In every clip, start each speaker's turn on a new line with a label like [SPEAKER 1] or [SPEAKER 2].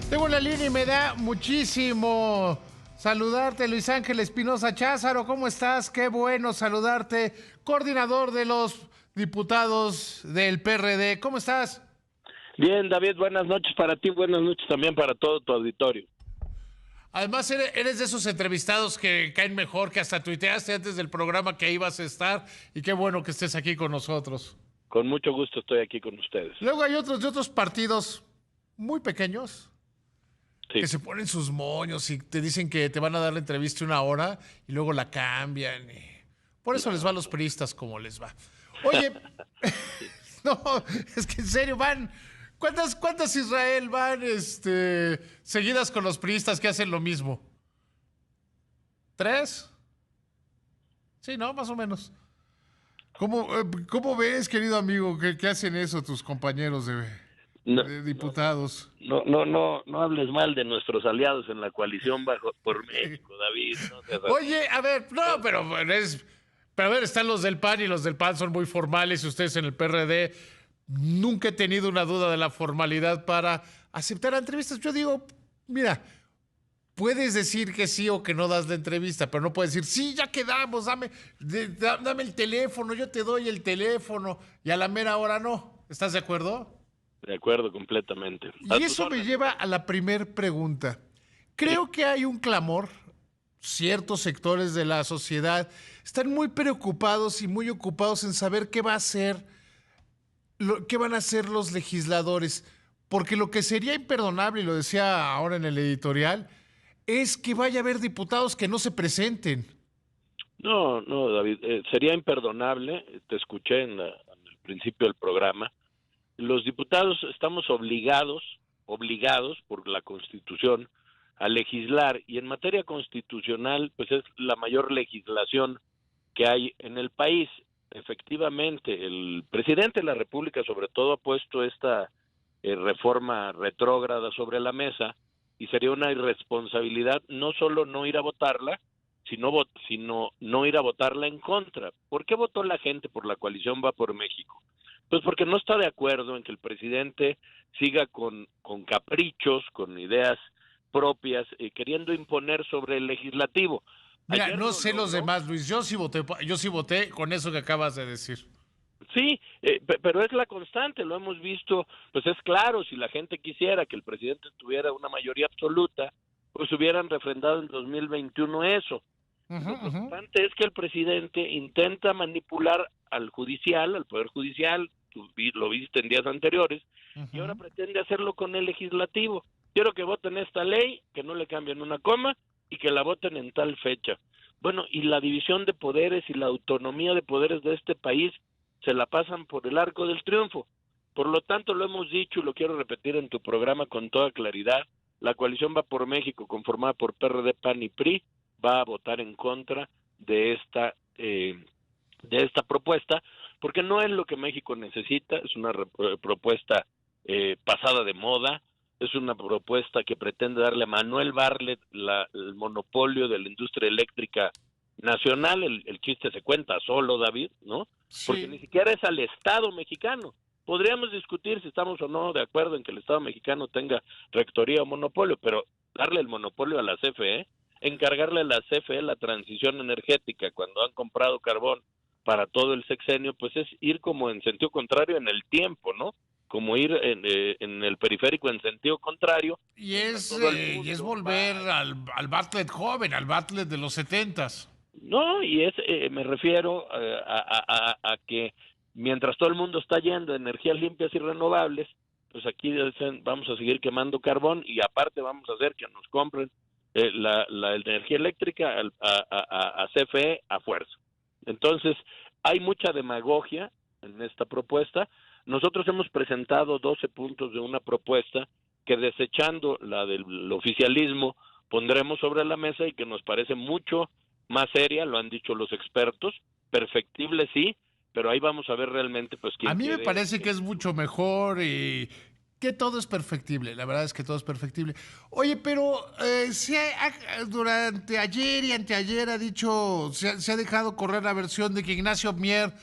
[SPEAKER 1] Tengo la línea y me da muchísimo saludarte, Luis Ángel Espinosa Cházaro. ¿Cómo estás? Qué bueno saludarte. Coordinador de los diputados del PRD. ¿Cómo estás?
[SPEAKER 2] Bien, David, buenas noches para ti, buenas noches también para todo tu auditorio.
[SPEAKER 1] Además, eres de esos entrevistados que caen mejor, que hasta tuiteaste antes del programa que ibas a estar, y qué bueno que estés aquí con nosotros.
[SPEAKER 2] Con mucho gusto estoy aquí con ustedes.
[SPEAKER 1] Luego hay otros de otros partidos muy pequeños
[SPEAKER 2] Sí.
[SPEAKER 1] que se ponen sus moños y te dicen que te van a dar la entrevista 1 hora y luego la cambian. Por eso les va a los priistas como les va. Oye, no, es que en serio van. ¿Cuántas Israel van seguidas con los priistas que hacen lo mismo? ¿3? Sí, ¿no? Más o menos. ¿Cómo ves, querido amigo, que hacen eso tus compañeros de diputados?
[SPEAKER 2] No hables mal de nuestros aliados en la coalición por México, David.
[SPEAKER 1] Oye, a ver, no, pero a ver, están los del PAN y los del PAN son muy formales y ustedes en el PRD. Nunca he tenido una duda de la formalidad para aceptar entrevistas. Yo digo, mira, puedes decir que sí o que no das la entrevista, pero no puedes decir, sí, ya quedamos, dame el teléfono, yo te doy el teléfono, y a la mera hora no. ¿Estás de acuerdo?
[SPEAKER 2] De acuerdo, completamente.
[SPEAKER 1] Y eso me lleva a la primer pregunta. Creo que hay un clamor. Ciertos sectores de la sociedad están muy preocupados y muy ocupados en saber qué van a hacer los legisladores. Porque lo que sería imperdonable, y lo decía ahora en el editorial, es que vaya a haber diputados que no se presenten.
[SPEAKER 2] No, David, sería imperdonable. Te escuché en el principio del programa. Los diputados estamos obligados por la Constitución a legislar, y en materia constitucional pues es la mayor legislación que hay en el país. Efectivamente, el presidente de la República sobre todo ha puesto esta reforma retrógrada sobre la mesa, y sería una irresponsabilidad no solo no ir a votarla, sino no ir a votarla en contra. ¿Por qué votó la gente por la coalición Va por México? Pues porque no está de acuerdo en que el presidente siga con caprichos, con ideas propias, queriendo imponer sobre el legislativo.
[SPEAKER 1] Mira,
[SPEAKER 2] Ayer
[SPEAKER 1] no sé los demás, Luis, yo sí voté con eso que acabas de decir.
[SPEAKER 2] Sí, pero es la constante, lo hemos visto, pues es claro, si la gente quisiera que el presidente tuviera una mayoría absoluta, pues hubieran refrendado en 2021 eso. Lo preocupante es que el presidente intenta manipular al Poder Judicial, tú lo viste en días anteriores, y ahora pretende hacerlo con el legislativo. Quiero que voten esta ley, que no le cambien una coma, y que la voten en tal fecha. Bueno, y la división de poderes y la autonomía de poderes de este país se la pasan por el arco del triunfo. Por lo tanto, lo hemos dicho y lo quiero repetir en tu programa con toda claridad, la coalición Va por México, conformada por PRD, PAN y PRI, va a votar en contra de esta propuesta, porque no es lo que México necesita. Es una propuesta pasada de moda, es una propuesta que pretende darle a Manuel Bartlett el monopolio de la industria eléctrica nacional. El chiste se cuenta solo, David, ¿no? Sí. Porque ni siquiera es al Estado mexicano. Podríamos discutir si estamos o no de acuerdo en que el Estado mexicano tenga rectoría o monopolio, pero darle el monopolio a la CFE, encargarle a la CFE la transición energética cuando han comprado carbón para todo el sexenio, pues es ir como en sentido contrario en el tiempo, ¿no? Como ir en el periférico en sentido contrario.
[SPEAKER 1] Y es volver al Bartlett joven, al Bartlett de los 70s.
[SPEAKER 2] No, y me refiero a que mientras todo el mundo está yendo a energías limpias y renovables, pues aquí dicen, vamos a seguir quemando carbón, y aparte vamos a hacer que nos compren la energía eléctrica a CFE a fuerza. Entonces, hay mucha demagogia en esta propuesta. Nosotros hemos presentado 12 puntos de una propuesta que, desechando la del oficialismo, pondremos sobre la mesa, y que nos parece mucho más seria, lo han dicho los expertos, perfectible sí, pero ahí vamos a ver realmente pues quién.
[SPEAKER 1] A mí me parece que es mucho mejor y que todo es perfectible, la verdad es que todo es perfectible. Oye, pero durante ayer y anteayer se ha dejado correr la versión de que Ignacio Mier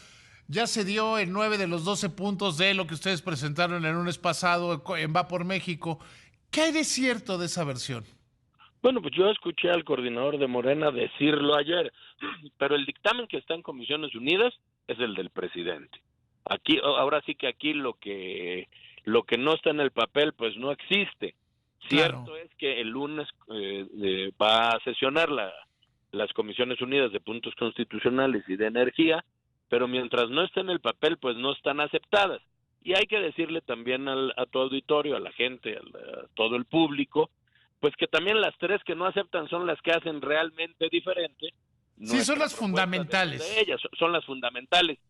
[SPEAKER 1] ya se dio en 9 de los 12 puntos de lo que ustedes presentaron el lunes pasado en Va por México. ¿Qué hay de cierto de esa versión?
[SPEAKER 2] Bueno, pues yo escuché al coordinador de Morena decirlo ayer, pero el dictamen que está en Comisiones Unidas es el del presidente. Aquí, ahora sí que aquí lo que no está en el papel, pues no existe.
[SPEAKER 1] Claro.
[SPEAKER 2] Cierto es que el lunes va a sesionar las Comisiones Unidas de Puntos Constitucionales y de Energía, pero mientras no esté en el papel, pues no están aceptadas. Y hay que decirle también a tu auditorio, a la gente, a todo el público, pues que también las tres que no aceptan son las que hacen realmente diferente
[SPEAKER 1] Sí, son
[SPEAKER 2] nuestra
[SPEAKER 1] las
[SPEAKER 2] propuesta de
[SPEAKER 1] fundamentales.
[SPEAKER 2] ellas, son las fundamentales.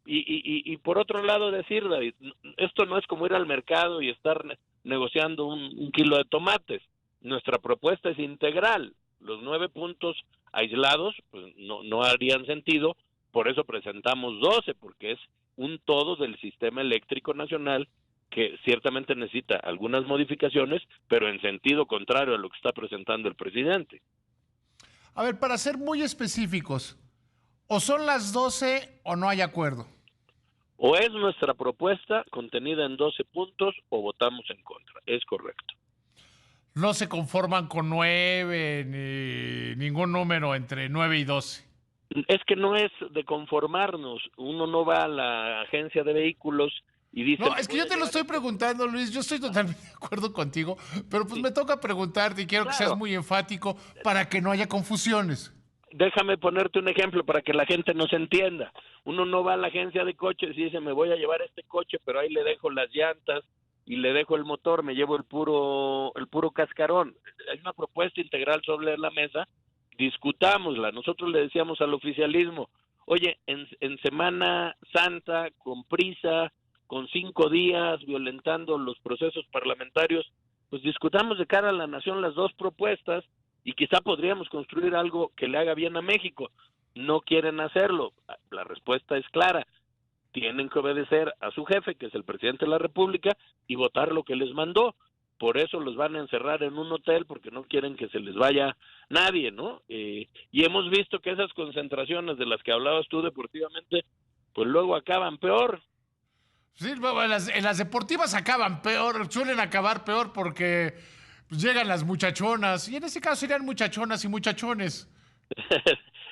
[SPEAKER 2] Y por otro lado decir, David, esto no es como ir al mercado y estar negociando un kilo de tomates. Nuestra propuesta es integral. Los 9 puntos aislados pues no harían sentido, por eso presentamos 12, porque es un todo del sistema eléctrico nacional que ciertamente necesita algunas modificaciones, pero en sentido contrario a lo que está presentando el presidente.
[SPEAKER 1] A ver, para ser muy específicos, o son las 12 o no hay acuerdo.
[SPEAKER 2] O es nuestra propuesta contenida en 12 puntos o votamos en contra. Es correcto.
[SPEAKER 1] No se conforman con 9 ni ningún número entre 9 y 12.
[SPEAKER 2] Es que no es de conformarnos. Uno no va a la agencia de vehículos y dice,
[SPEAKER 1] No,
[SPEAKER 2] me
[SPEAKER 1] es que
[SPEAKER 2] voy
[SPEAKER 1] yo
[SPEAKER 2] a
[SPEAKER 1] te lo
[SPEAKER 2] llevar
[SPEAKER 1] estoy
[SPEAKER 2] este coche.
[SPEAKER 1] preguntando, Luis. Yo estoy totalmente de acuerdo contigo, pero pues
[SPEAKER 2] Sí,
[SPEAKER 1] me toca preguntarte y quiero que seas
[SPEAKER 2] claro.
[SPEAKER 1] muy enfático para que no haya confusiones.
[SPEAKER 2] Déjame ponerte un ejemplo para que la gente nos entienda. Uno no va a la agencia de coches y dice, me voy a llevar este coche, pero ahí le dejo las llantas y le dejo el motor, me llevo el puro cascarón. Hay una propuesta integral sobre la mesa, discutámosla. Nosotros le decíamos al oficialismo, oye, en Semana Santa, con prisa, con 5 días, violentando los procesos parlamentarios, pues discutamos de cara a la nación las dos propuestas y quizá podríamos construir algo que le haga bien a México. No quieren hacerlo. La respuesta es clara. Tienen que obedecer a su jefe, que es el presidente de la República, y votar lo que les mandó. Por eso los van a encerrar en un hotel, porque no quieren que se les vaya nadie, ¿no? Y hemos visto que esas concentraciones de las que hablabas tú deportivamente, pues luego acaban peor.
[SPEAKER 1] Sí, en las deportivas acaban peor, suelen acabar peor porque pues, llegan las muchachonas, y en este caso serían muchachonas y muchachones.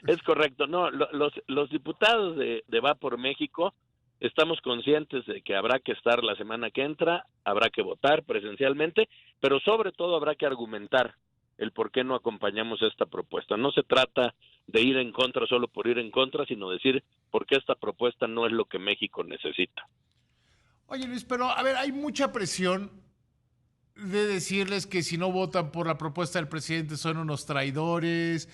[SPEAKER 2] Es correcto, no, los diputados de Va por México estamos conscientes de que habrá que estar la semana que entra, habrá que votar presencialmente, pero sobre todo habrá que argumentar el por qué no acompañamos esta propuesta. No se trata de ir en contra solo por ir en contra, sino decir por qué esta propuesta no es lo que México necesita.
[SPEAKER 1] Oye Luis, pero a ver, hay mucha presión de decirles que si no votan por la propuesta del presidente son unos traidores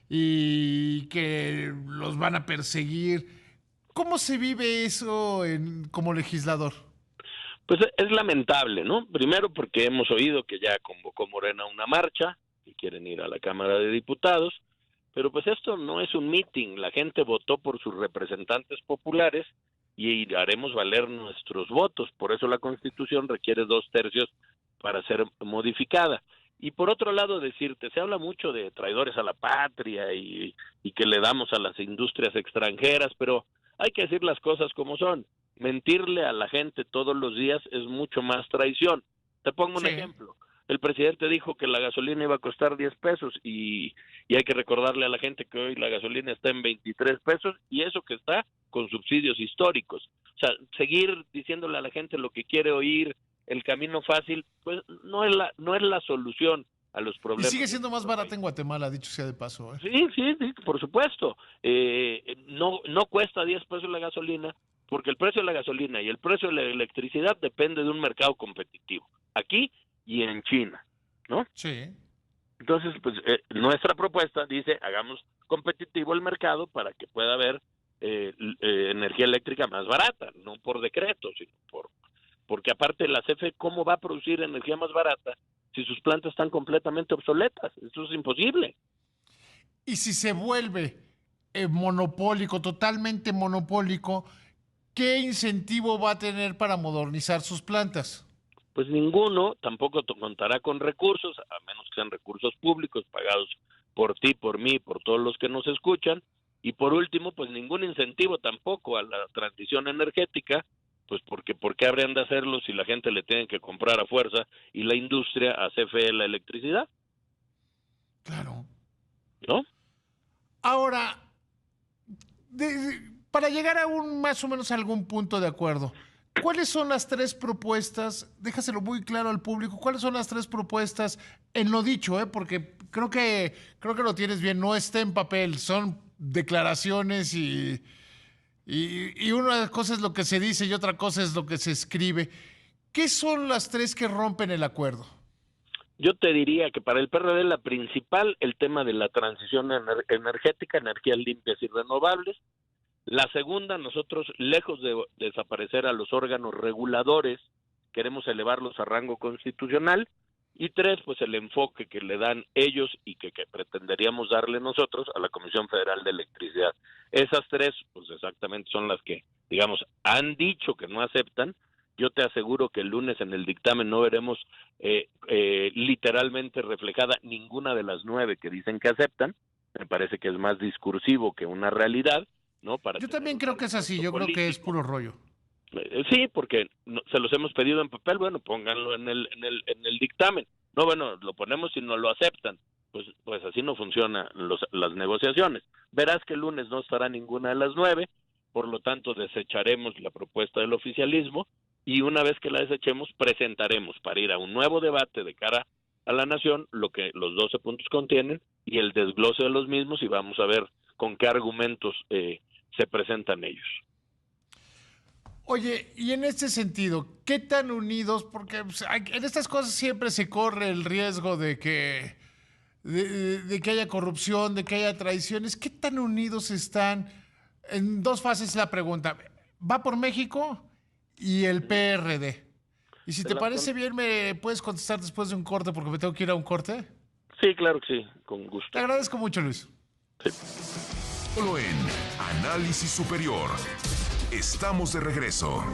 [SPEAKER 1] y que los van a perseguir. ¿Cómo se vive eso como legislador?
[SPEAKER 2] Pues es lamentable, ¿no? Primero porque hemos oído que ya convocó Morena una marcha y quieren ir a la Cámara de Diputados, pero pues esto no es un meeting, la gente votó por sus representantes populares y haremos valer nuestros votos, por eso la Constitución requiere 2/3 para ser modificada. Y por otro lado decirte, se habla mucho de traidores a la patria y que le damos a las industrias extranjeras, pero hay que decir las cosas como son. Mentirle a la gente todos los días es mucho más traición. Te pongo un
[SPEAKER 1] Sí.
[SPEAKER 2] ejemplo. El presidente dijo que la gasolina iba a costar 10 pesos y hay que recordarle a la gente que hoy la gasolina está en 23 pesos y eso que está con subsidios históricos. O sea, seguir diciéndole a la gente lo que quiere oír, el camino fácil, pues no es la solución a los
[SPEAKER 1] Y
[SPEAKER 2] problemas
[SPEAKER 1] sigue
[SPEAKER 2] de
[SPEAKER 1] siendo más
[SPEAKER 2] nuestro
[SPEAKER 1] barata
[SPEAKER 2] país.
[SPEAKER 1] en Guatemala, dicho sea de paso. ¿Eh?
[SPEAKER 2] Sí, por supuesto. No cuesta 10 pesos la gasolina, porque el precio de la gasolina y el precio de la electricidad depende de un mercado competitivo, aquí y en China, ¿no?
[SPEAKER 1] Sí.
[SPEAKER 2] Entonces, pues nuestra propuesta dice, hagamos competitivo el mercado para que pueda haber energía eléctrica más barata, no por decreto, sino porque aparte la CFE, ¿cómo va a producir energía más barata si sus plantas están completamente obsoletas? Eso es imposible.
[SPEAKER 1] Y si se vuelve monopólico, totalmente monopólico, ¿qué incentivo va a tener para modernizar sus plantas?
[SPEAKER 2] Pues ninguno tampoco contará con recursos, a menos que sean recursos públicos pagados por ti, por mí, por todos los que nos escuchan. Y por último, pues ningún incentivo tampoco a la transición energética, Pues porque ¿por qué habrían de hacerlo si la gente le tiene que comprar a fuerza y la industria a CFE la electricidad?
[SPEAKER 1] Claro.
[SPEAKER 2] ¿No?
[SPEAKER 1] Ahora, para llegar a un más o menos a algún punto de acuerdo, ¿cuáles son las tres propuestas? Déjaselo muy claro al público. ¿Cuáles son las tres propuestas en lo dicho, porque creo que lo tienes bien, no está en papel, son declaraciones y una cosa es lo que se dice y otra cosa es lo que se escribe. ¿Qué son las tres que rompen el acuerdo?
[SPEAKER 2] Yo te diría que para el PRD la principal, el tema de la transición energética, energías limpias y renovables. La segunda, nosotros, lejos de desaparecer a los órganos reguladores, queremos elevarlos a rango constitucional. Y tres, pues el enfoque que le dan ellos y que pretenderíamos darle nosotros a la Comisión Federal de Electricidad. Esas tres, pues exactamente son las que, digamos, han dicho que no aceptan. Yo te aseguro que el lunes en el dictamen no veremos literalmente reflejada ninguna de las 9 que dicen que aceptan. Me parece que es más discursivo que una realidad, ¿no? Para
[SPEAKER 1] Yo
[SPEAKER 2] tener
[SPEAKER 1] también
[SPEAKER 2] un
[SPEAKER 1] creo que es así,
[SPEAKER 2] argumento
[SPEAKER 1] yo creo que es
[SPEAKER 2] político.
[SPEAKER 1] puro rollo.
[SPEAKER 2] Sí, porque se los hemos pedido en papel, bueno, pónganlo en el dictamen. No, bueno, lo ponemos y no lo aceptan. Pues así no funcionan las negociaciones. Verás que el lunes no estará ninguna de las 9, por lo tanto desecharemos la propuesta del oficialismo y una vez que la desechemos presentaremos para ir a un nuevo debate de cara a la nación lo que los 12 puntos contienen y el desglose de los mismos y vamos a ver con qué argumentos se presentan ellos.
[SPEAKER 1] Oye, y en este sentido, ¿qué tan unidos? Porque pues, en estas cosas siempre se corre el riesgo de que haya corrupción, de que haya traiciones. ¿Qué tan unidos están? En dos fases la pregunta. Va por México y el PRD. Y si
[SPEAKER 2] Te
[SPEAKER 1] te
[SPEAKER 2] las
[SPEAKER 1] parece bien, me puedes contestar después de un corte porque me tengo que ir a un corte.
[SPEAKER 2] Sí, claro que sí, con
[SPEAKER 1] Te
[SPEAKER 2] gusto.
[SPEAKER 1] agradezco mucho, Luis.
[SPEAKER 2] Sí.
[SPEAKER 3] Solo en Análisis Superior. Estamos de regreso.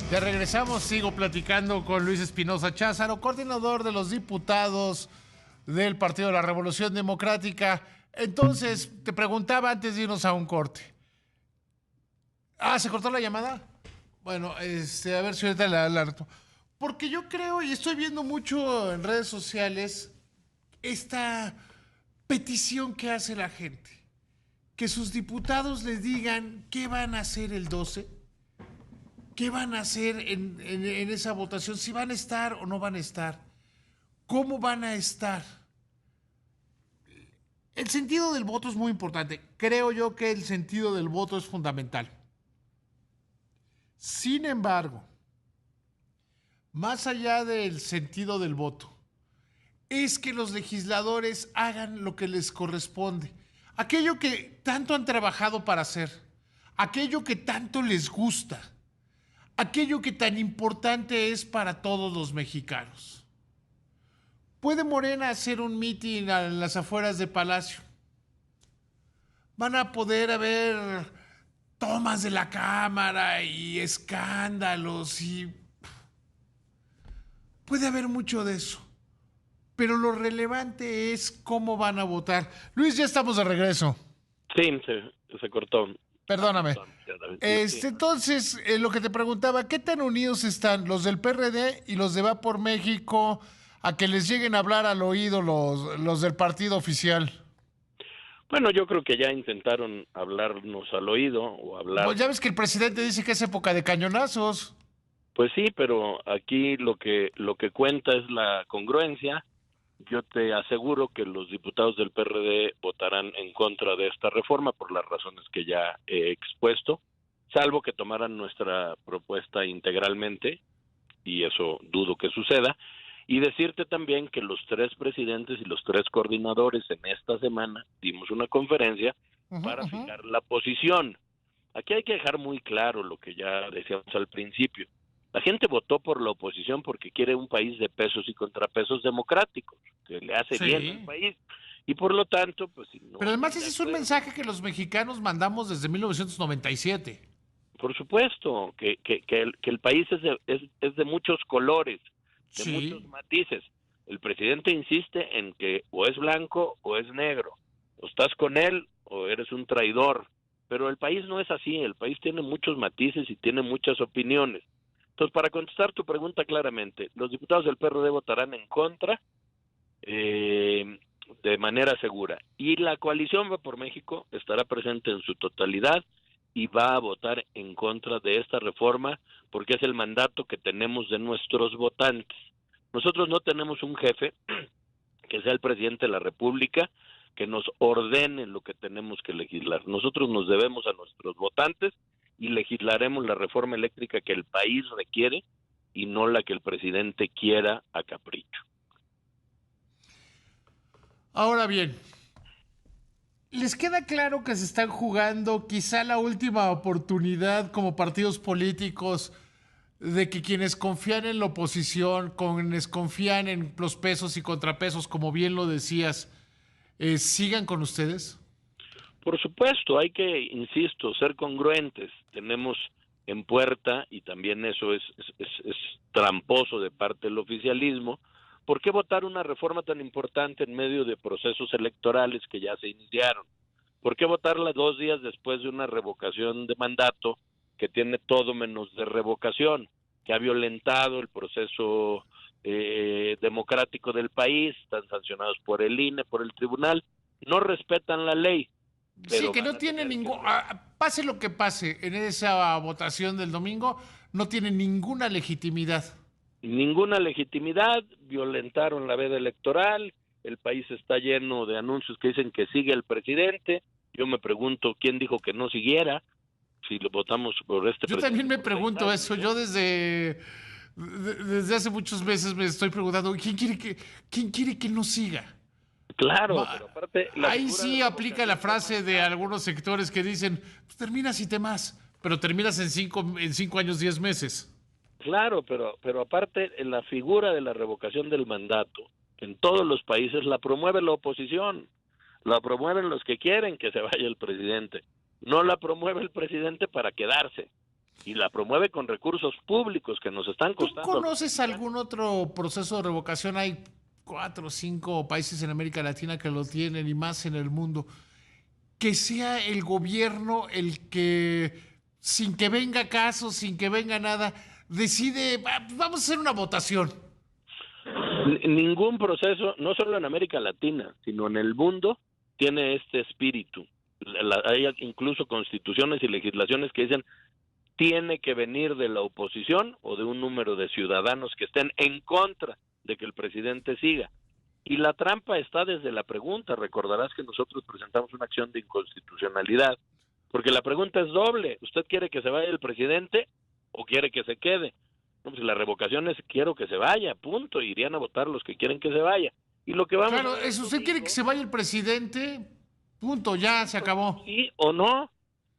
[SPEAKER 1] Ya regresamos, sigo platicando con Luis Espinosa Cházaro, coordinador de los diputados del Partido de la Revolución Democrática. Entonces, te preguntaba antes de irnos a un corte. ¿Se cortó la llamada? Bueno, a ver si ahorita la retomo. Porque yo creo, y estoy viendo mucho en redes sociales, esta petición que hace la gente. Que sus diputados les digan qué van a hacer el 12, qué van a hacer en esa votación, si van a estar o no van a estar, cómo van a estar. El sentido del voto es muy importante. Creo yo que el sentido del voto es fundamental. Sin embargo, más allá del sentido del voto, es que los legisladores hagan lo que les corresponde. Aquello que tanto han trabajado para hacer, aquello que tanto les gusta, aquello que tan importante es para todos los mexicanos. ¿Puede Morena hacer un mitin en las afueras de Palacio? Van a poder haber tomas de la Cámara y escándalos y... Puede haber mucho de eso. Pero lo relevante es cómo van a votar. Luis, ya estamos de regreso.
[SPEAKER 2] Sí, se cortó.
[SPEAKER 1] Perdóname.
[SPEAKER 2] Sí.
[SPEAKER 1] Entonces, lo que te preguntaba, ¿qué tan unidos están los del PRD y los de Va por México a que les lleguen a hablar al oído los del partido oficial?
[SPEAKER 2] Bueno, yo creo que ya intentaron hablarnos al oído o hablar.
[SPEAKER 1] Pues ya ves que el presidente dice que es época de cañonazos.
[SPEAKER 2] Pues sí, pero aquí lo que cuenta es la congruencia. Yo te aseguro que los diputados del PRD votarán en contra de esta reforma por las razones que ya he expuesto, salvo que tomaran nuestra propuesta integralmente, y eso dudo que suceda. Y decirte también que los tres presidentes y los tres coordinadores en esta semana dimos una conferencia para fijar la posición. Aquí hay que dejar muy claro lo que ya decíamos al principio. La gente votó por la oposición porque quiere un país de pesos y contrapesos democráticos, que le hace bien al país. Y por lo tanto, pues... Si no,
[SPEAKER 1] pero además ese es un mensaje que los mexicanos mandamos desde 1997.
[SPEAKER 2] Por supuesto, que el país es de muchos colores, de muchos matices. El presidente insiste en que o es blanco o es negro, o estás con él o eres un traidor, pero el país no es así, el país tiene muchos matices y tiene muchas opiniones. Entonces, para contestar tu pregunta claramente, los diputados del PRD votarán en contra de manera segura, y la coalición Va por México estará presente en su totalidad y va a votar en contra de esta reforma porque es el mandato que tenemos de nuestros votantes. Nosotros no tenemos un jefe que sea el presidente de la República que nos ordene lo que tenemos que legislar. Nosotros nos debemos a nuestros votantes y legislaremos la reforma eléctrica que el país requiere y no la que el presidente quiera a capricho.
[SPEAKER 1] Ahora bien, ¿les queda claro que se están jugando quizá la última oportunidad como partidos políticos de que quienes confían en la oposición, quienes confían en los pesos y contrapesos, como bien lo decías, sigan con ustedes?
[SPEAKER 2] Por supuesto, hay que, insisto, ser congruentes. Tenemos en puerta, y también eso es tramposo de parte del oficialismo, ¿por qué votar una reforma tan importante en medio de procesos electorales que ya se iniciaron? ¿Por qué votarla 2 días después de una revocación de mandato que tiene todo menos de revocación, que ha violentado el proceso democrático del país, están sancionados por el INE, por el tribunal, no respetan la ley?
[SPEAKER 1] Sí, que no tiene ningún... Pase lo que pase en esa votación del domingo, no tiene ninguna legitimidad.
[SPEAKER 2] Ninguna legitimidad, violentaron la veda electoral, el país está lleno de anuncios que dicen que sigue el presidente. Yo me pregunto quién dijo que no siguiera, si lo votamos por este presidente.
[SPEAKER 1] Yo también me pregunto eso, yo desde hace muchos meses me estoy preguntando, ¿quién quiere que no siga?
[SPEAKER 2] Claro, pero aparte...
[SPEAKER 1] Ahí sí aplica la frase de algunos sectores que dicen, pues terminas y te más, pero terminas en 5 años, 10 meses.
[SPEAKER 2] Claro, pero aparte la figura de la revocación del mandato en todos los países la promueve la oposición, la promueven los que quieren que se vaya el presidente, no la promueve el presidente para quedarse, y la promueve con recursos públicos que nos están costando.
[SPEAKER 1] ¿Tú conoces algún otro proceso de revocación? Hay 4 o 5 países en América Latina que lo tienen y más en el mundo. Que sea el gobierno el que, sin que venga caso, sin que venga nada, decide, vamos a hacer una votación.
[SPEAKER 2] Ningún proceso, no solo en América Latina, sino en el mundo, tiene este espíritu. Hay incluso constituciones y legislaciones que dicen tiene que venir de la oposición o de un número de ciudadanos que estén en contra de que el presidente siga. Y la trampa está desde la pregunta. Recordarás que nosotros presentamos una acción de inconstitucionalidad, porque la pregunta es doble. ¿Usted quiere que se vaya el presidente o quiere que se quede? No, pues la revocación es quiero que se vaya, punto. Irían a votar los que quieren que se vaya. Y lo que vamos
[SPEAKER 1] claro, es usted quiere que se vaya el presidente, punto, ya se acabó.
[SPEAKER 2] Sí o no.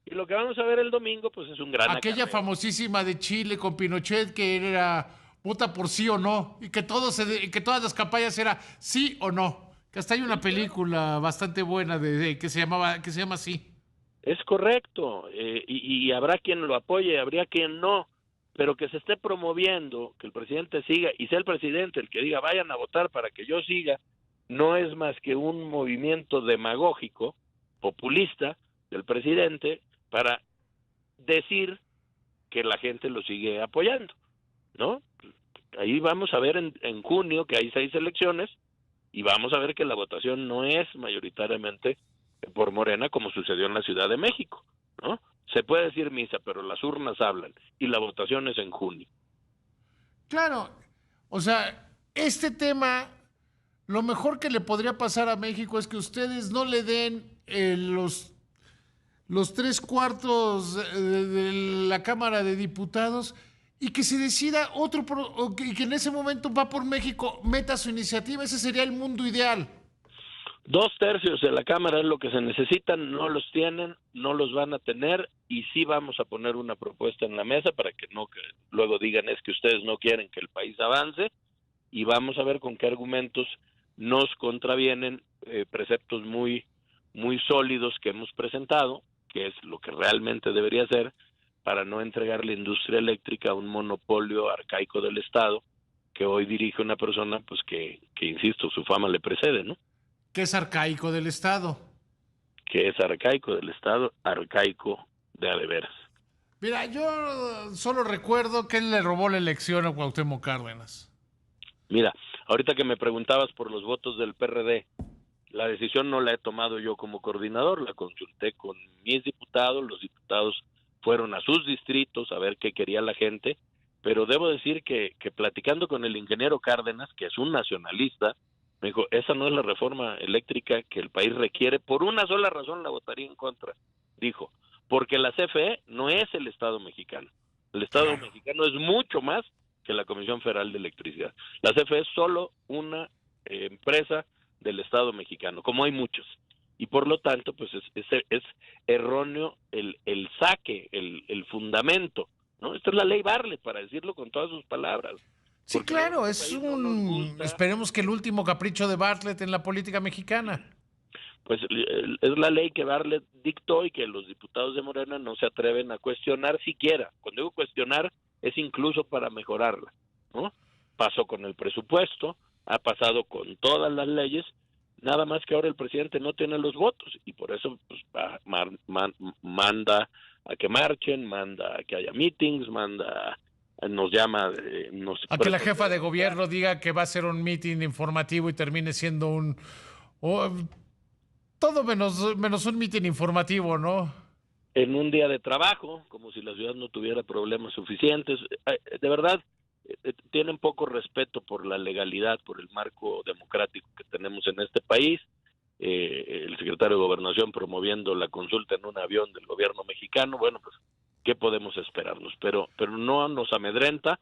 [SPEAKER 2] Y lo que vamos a ver el domingo, pues es un gran
[SPEAKER 1] aquella
[SPEAKER 2] acarreo
[SPEAKER 1] famosísima de Chile con Pinochet que era vota por sí o no, y que todas las campañas era sí o no. Que hasta hay una película bastante buena que se llama así.
[SPEAKER 2] Es correcto, y habrá quien lo apoye, habría quien no, pero que se esté promoviendo que el presidente siga y sea el presidente el que diga vayan a votar para que yo siga, no es más que un movimiento demagógico, populista del presidente para decir que la gente lo sigue apoyando, ¿no? Ahí vamos a ver en junio que hay 6 elecciones y vamos a ver que la votación no es mayoritariamente por Morena como sucedió en la Ciudad de México, ¿no? Se puede decir misa, pero las urnas hablan y la votación es en junio.
[SPEAKER 1] Claro, o sea, este tema, lo mejor que le podría pasar a México es que ustedes no le den los 3/4 de la Cámara de Diputados y que se decida y que en ese momento Va por México meta su iniciativa. Ese sería el mundo ideal.
[SPEAKER 2] 2/3 de la Cámara es lo que se necesitan, no los tienen, no los van a tener, y sí vamos a poner una propuesta en la mesa para que luego digan es que ustedes no quieren que el país avance, y vamos a ver con qué argumentos nos contravienen preceptos muy, muy sólidos que hemos presentado, que es lo que realmente debería ser para no entregar la industria eléctrica a un monopolio arcaico del Estado que hoy dirige una persona pues que insisto, su fama le precede, ¿no?
[SPEAKER 1] Que es arcaico del Estado.
[SPEAKER 2] que es arcaico del Estado, arcaico de a de veras.
[SPEAKER 1] Mira, yo solo recuerdo que él le robó la elección a Cuauhtémoc Cárdenas.
[SPEAKER 2] Mira, ahorita que me preguntabas por los votos del PRD, la decisión no la he tomado yo como coordinador, la consulté con mis diputados, los diputados fueron a sus distritos a ver qué quería la gente, pero debo decir que platicando con el ingeniero Cárdenas, que es un nacionalista, me dijo, esa no es la reforma eléctrica que el país requiere, por una sola razón la votaría en contra, dijo, porque la CFE no es el Estado mexicano, el Estado mexicano es mucho más que la Comisión Federal de Electricidad, la CFE es solo una empresa del Estado mexicano, como hay muchos, y por lo tanto pues es erróneo el saque, el fundamento, ¿no? Esta es la ley Bartlett, para decirlo con todas sus palabras.
[SPEAKER 1] Sí, claro, es esperemos que el último capricho de Bartlett en la política mexicana.
[SPEAKER 2] Pues es la ley que Bartlett dictó y que los diputados de Morena no se atreven a cuestionar siquiera. Cuando digo cuestionar es incluso para mejorarla, ¿no? Pasó con el presupuesto, ha pasado con todas las leyes, nada más que ahora el presidente no tiene los votos y por eso pues, manda a que marchen, manda a que haya meetings, nos llama...
[SPEAKER 1] a que la jefa de gobierno diga que va a ser un meeting informativo y termine siendo todo menos un meeting informativo, ¿no?
[SPEAKER 2] En un día de trabajo, como si la ciudad no tuviera problemas suficientes. De verdad, tienen poco respeto por la legalidad, por el marco democrático que tenemos en este país. El secretario de Gobernación promoviendo la consulta en un avión del gobierno mexicano, bueno, pues, ¿qué podemos esperarnos? Pero no nos amedrenta.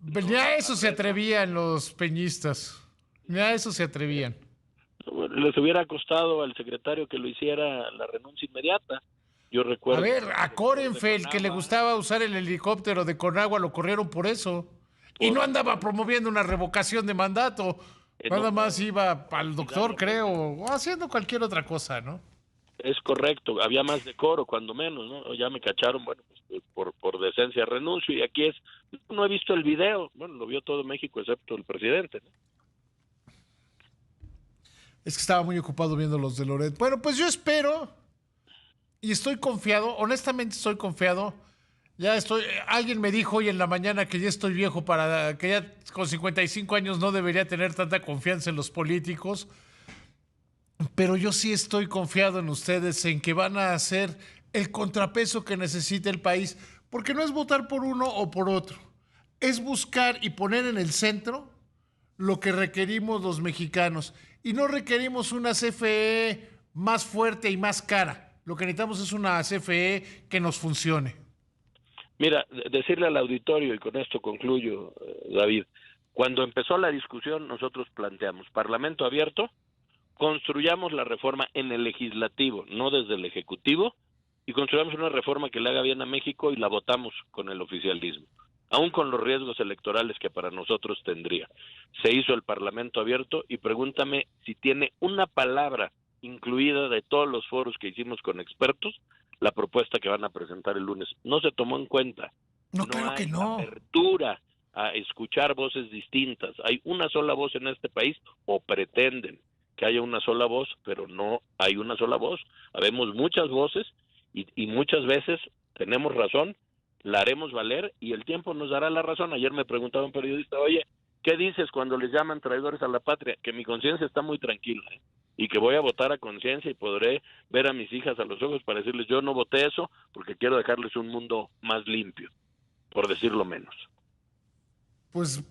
[SPEAKER 1] Ni a eso se atrevían los peñistas, ni a eso se atrevían.
[SPEAKER 2] Les hubiera costado al secretario que lo hiciera la renuncia inmediata. Yo recuerdo...
[SPEAKER 1] A ver, a Korenfeld, que le gustaba usar el helicóptero de Conagua, lo corrieron por eso. Y no andaba promoviendo una revocación de mandato. Nada más iba al doctor, creo, o haciendo cualquier otra cosa, ¿no?
[SPEAKER 2] Es correcto, había más decoro, cuando menos, ¿no? Ya me cacharon, bueno, pues por decencia renuncio, y aquí no he visto el video, bueno, lo vio todo México excepto el presidente, ¿no?
[SPEAKER 1] Es que estaba muy ocupado viendo los de Loret. Bueno, pues yo espero y estoy confiado, honestamente estoy confiado. Alguien me dijo hoy en la mañana que ya estoy viejo que ya con 55 años no debería tener tanta confianza en los políticos, pero yo sí estoy confiado en ustedes, en que van a hacer el contrapeso que necesita el país, porque no es votar por uno o por otro, es buscar y poner en el centro lo que requerimos los mexicanos, y no requerimos una CFE más fuerte y más cara, lo que necesitamos es una CFE que nos funcione.
[SPEAKER 2] Mira, decirle al auditorio, y con esto concluyo, David, cuando empezó la discusión nosotros planteamos parlamento abierto, construyamos la reforma en el legislativo, no desde el ejecutivo, y construyamos una reforma que le haga bien a México y la votamos con el oficialismo, aún con los riesgos electorales que para nosotros tendría. Se hizo el parlamento abierto y pregúntame si tiene una palabra incluida de todos los foros que hicimos con expertos, la propuesta que van a presentar el lunes. No se tomó en cuenta.
[SPEAKER 1] No, claro que no.
[SPEAKER 2] Apertura a escuchar voces distintas. Hay una sola voz en este país, o pretenden que haya una sola voz, pero no hay una sola voz. Habemos muchas voces y muchas veces tenemos razón, la haremos valer y el tiempo nos dará la razón. Ayer me preguntaba un periodista, oye, ¿qué dices cuando les llaman traidores a la patria? Que mi conciencia está muy tranquila, y que voy a votar a conciencia y podré ver a mis hijas a los ojos para decirles, yo no voté eso porque quiero dejarles un mundo más limpio, por decirlo menos.
[SPEAKER 1] Pues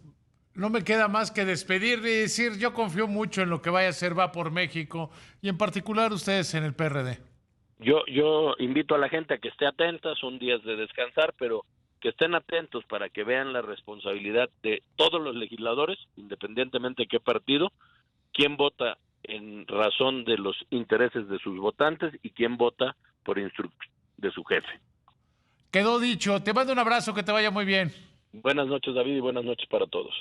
[SPEAKER 1] no me queda más que despedirme y decir, yo confío mucho en lo que vaya a hacer Va por México, y en particular ustedes en el PRD.
[SPEAKER 2] Yo invito a la gente a que esté atenta, son días de descansar, pero que estén atentos para que vean la responsabilidad de todos los legisladores, independientemente de qué partido, quién vota en razón de los intereses de sus votantes y quién vota por instrucción de su jefe.
[SPEAKER 1] Quedó dicho. Te mando un abrazo, que te vaya muy bien.
[SPEAKER 2] Buenas noches, David, y buenas noches para todos.